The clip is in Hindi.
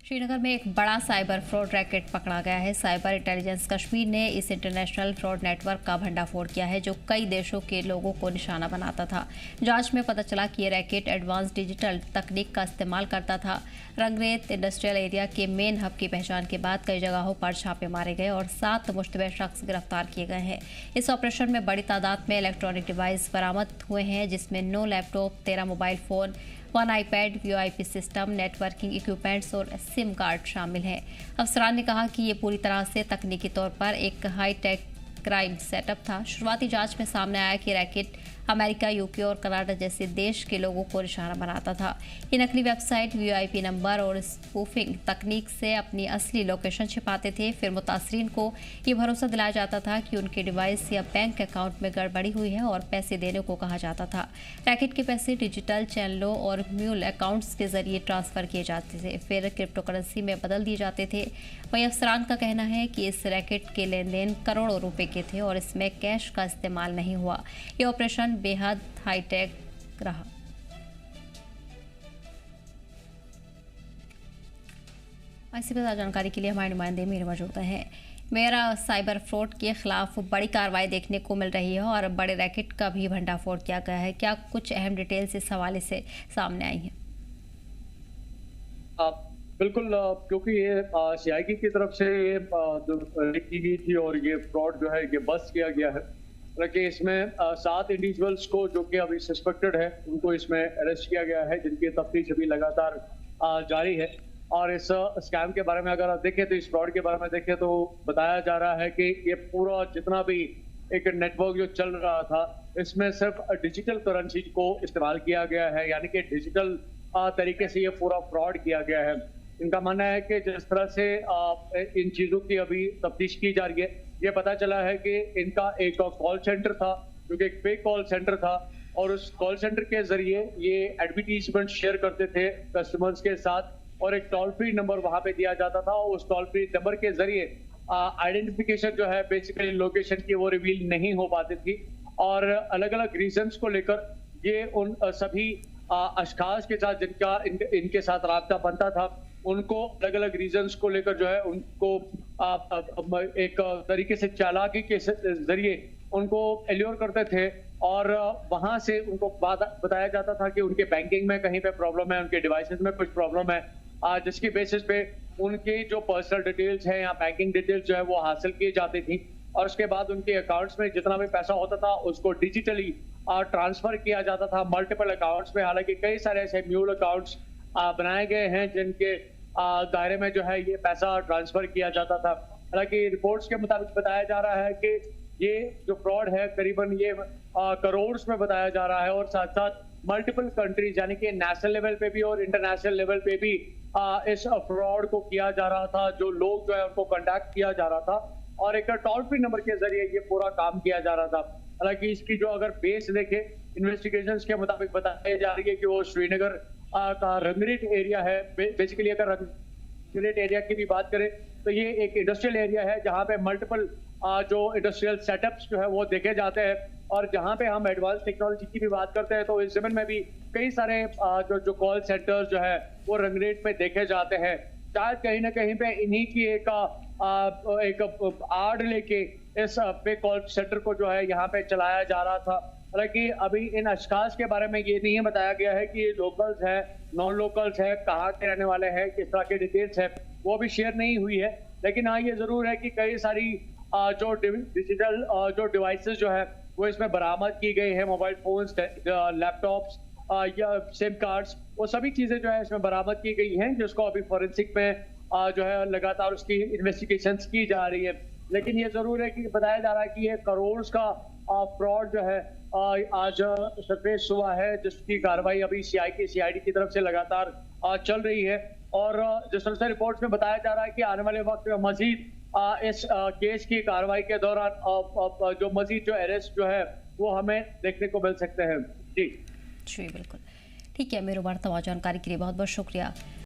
श्रीनगर में एक बड़ा साइबर फ्रॉड रैकेट पकड़ा गया है। साइबर इंटेलिजेंस कश्मीर ने इस इंटरनेशनल फ्रॉड नेटवर्क का भंडाफोड़ किया है, जो कई देशों के लोगों को निशाना बनाता था। जांच में पता चला कि ये रैकेट एडवांस डिजिटल तकनीक का इस्तेमाल करता था। रंगरेत इंडस्ट्रियल एरिया के मेन हब की पहचान के बाद कई जगहों पर छापे मारे गए और 7 मुश्तबह शख्स गिरफ्तार किए गए हैं। इस ऑपरेशन में बड़ी तादाद में इलेक्ट्रॉनिक डिवाइस बरामद हुए हैं, जिसमें 9 laptop, 13 mobile phone, 1 iPad, VoIP system, networking equipments और सिम कार्ड शामिल हैं। अफसरान ने कहा कि ये पूरी तरह से तकनीकी तौर पर एक हाईटेक क्राइम सेटअप था। शुरुआती जांच में सामने आया कि रैकेट अमेरिका, यूके और कनाडा जैसे देश के लोगों को निशाना बनाता था। ये नकली वेबसाइट, वीओआईपी नंबर और स्पूफिंग तकनीक से अपनी असली लोकेशन छिपाते थे। फिर मुतासरीन को ये भरोसा दिलाया जाता था कि उनके डिवाइस या बैंक अकाउंट में गड़बड़ी हुई है और पैसे देने को कहा जाता था। रैकेट के पैसे डिजिटल चैनलों और म्यूल अकाउंट्स के जरिए ट्रांसफर किए जाते थे, फिर क्रिप्टो करेंसी में बदल दिए जाते थे। वहीं अफसरान का कहना है कि इस रैकेट के लेन देन करोड़ों रुपए के थे और इसमें कैश का इस्तेमाल नहीं हुआ। ये ऑपरेशन बेहद हाईटेक रहा। ऐसी बेहतर जानकारी के लिए हमारे नुमाइंदे मेरे मौजूद हैं। मेरा साइबर फ्रॉड के खिलाफ बड़ी कार्रवाई देखने को मिल रही है और बड़े रैकेट का भी भंडाफोड़ किया गया है। क्या कुछ अहम डिटेल्स इस हवाले से सामने आई हैं? बिल्कुल, क्योंकि ये सीआईडी की तरफ से ये जो की गई थी और ये फ्रॉड जो है ये बस्ट किया गया है। हालांकि इसमें 7 इंडिविजुअल्स को जो कि अभी सस्पेक्टेड है, उनको इसमें अरेस्ट किया गया है, जिनकी तफ्तीश अभी लगातार जारी है। और इस स्कैम के बारे में अगर आप देखें, तो इस फ्रॉड के बारे में देखें तो बताया जा रहा है कि ये पूरा जितना भी एक नेटवर्क जो चल रहा था, इसमें सिर्फ डिजिटल करेंसी को इस्तेमाल किया गया है, यानी कि डिजिटल तरीके से ये पूरा फ्रॉड किया गया है। इनका मानना है कि जिस तरह से इन चीज़ों की अभी तफ्तीश की जा रही है, ये पता चला है कि इनका एक कॉल सेंटर था, जो कि एक फेक कॉल सेंटर था, और उस कॉल सेंटर के जरिए ये एडवर्टीजमेंट शेयर करते थे कस्टमर्स के साथ, और एक टोल फ्री नंबर वहां पे दिया जाता था। उस टोल फ्री नंबर के जरिए आइडेंटिफिकेशन जो है, बेसिकली लोकेशन की, वो रिवील नहीं हो पाती थी। और अलग अलग रीजंस को लेकर ये उन सभी अशखास के साथ जिनका इनके साथ राब्ता बनता था, उनको अलग अलग रीजंस को लेकर जो है उनको एक तरीके से चालाकी के जरिए उनको एल्योर करते थे, और वहां से उनको बताया जाता था कि उनके बैंकिंग में कहीं पे प्रॉब्लम है, उनके डिवाइसेस में कुछ प्रॉब्लम है, जिसकी बेसिस पे उनकी जो पर्सनल डिटेल्स हैं या बैंकिंग डिटेल्स जो है वो हासिल की जाती थी। और उसके बाद उनके अकाउंट्स में जितना भी पैसा होता था उसको डिजिटली ट्रांसफर किया जाता था मल्टीपल अकाउंट्स में। हालांकि कई सारे ऐसे म्यूल अकाउंट्स बनाए गए हैं जिनके दायरे में जो है ये पैसा ट्रांसफर किया जाता था। हालांकि रिपोर्ट्स के मुताबिक बताया जा रहा है कि ये जो फ्रॉड है करीबन ये करोड़ में बताया जा रहा है, और साथ साथ मल्टीपल कंट्रीज यानी कि नेशनल लेवल पे भी और इंटरनेशनल लेवल पे भी इस फ्रॉड को किया जा रहा था। जो लोग जो है उनको कंडक्ट किया जा रहा था, और एक टोल फ्री नंबर के जरिए ये पूरा काम किया जा रहा था। हालांकि इसकी जो अगर बेस देखे, इन्वेस्टिगेशंस के मुताबिक बताई जा रही है कि वो श्रीनगर का रंगरेट एरिया है। बेसिकली अगर रंगरेट एरिया की भी बात करें तो ये एक इंडस्ट्रियल एरिया है जहां पे मल्टीपल जो इंडस्ट्रियल सेटअप्स जो है वो देखे जाते हैं, और जहां पे हम एडवांस टेक्नोलॉजी की भी बात करते हैं तो इस जमीन में भी कई सारे जो कॉल सेंटर्स जो है वो रंगरेट में देखे जाते हैं। शायद कहीं ना कहीं पे इन्हीं की एक आड़ लेके इस पे कॉल सेंटर को जो है यहाँ पे चलाया जा रहा था। हालांकि अभी इन अशखास के बारे में ये नहीं बताया गया है कि ये लोकल्स है, नॉन लोकल्स है, कहाँ के रहने वाले हैं, किस तरह की डिटेल्स है, वो भी शेयर नहीं हुई है। लेकिन हाँ, ये जरूर है कि कई सारी जो डिजिटल जो डिवाइसेस जो है वो इसमें बरामद की गई है, मोबाइल फोन्स, लैपटॉप्स या सिम कार्ड्स, वो सभी चीजें जो है इसमें बरामद की गई हैं, जिसको अभी फॉरेंसिक में जो है लगातार उसकी इन्वेस्टिगेशंस की जा रही है। लेकिन ये जरूर है कि बताया जा रहा है कि ये करोड़ का फ्रॉड जो है आज सरफेस हुआ है, जिसकी कार्रवाई अभी सीआईडी की तरफ से लगातार चल रही है। और जिस तरह से रिपोर्ट्स में बताया जा रहा है कि आने वाले वक्त में मजीद इस केस की कार्रवाई के दौरान जो मजीद जो अरेस्ट जो है वो हमें देखने को मिल सकते हैं। जी बिल्कुल ठीक है। मेरे बार तमाम जानकारी के लिए बहुत बहुत शुक्रिया।